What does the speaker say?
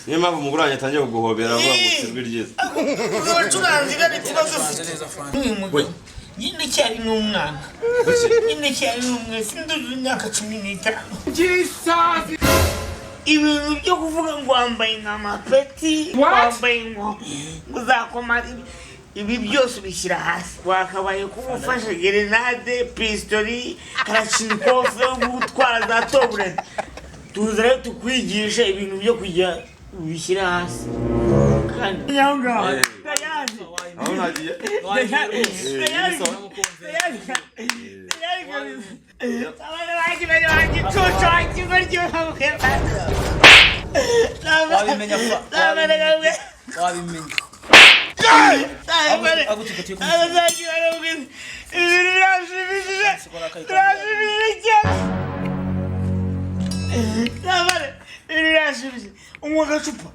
niyo mpamvu umugore wanjye atangiye kuguhobera avuga ngo sirwe ryiza Gucurangira ni kibazo ufite nyine cyari n'umwana nyine cyari n'umwe sinduze imyaka 15 Jesus ibintu byo kuvuga ngo wambaye nk'amapeti wambaye ngo uzakoma ibi byose bishyira hasi wakabaye kumufasha grenade pistoli karachikofe gutwara za tobre tuzare tukwigisha ibintu byo kujya bishyira hasi kandi nyanga kayazi aho nagiye umwagacupa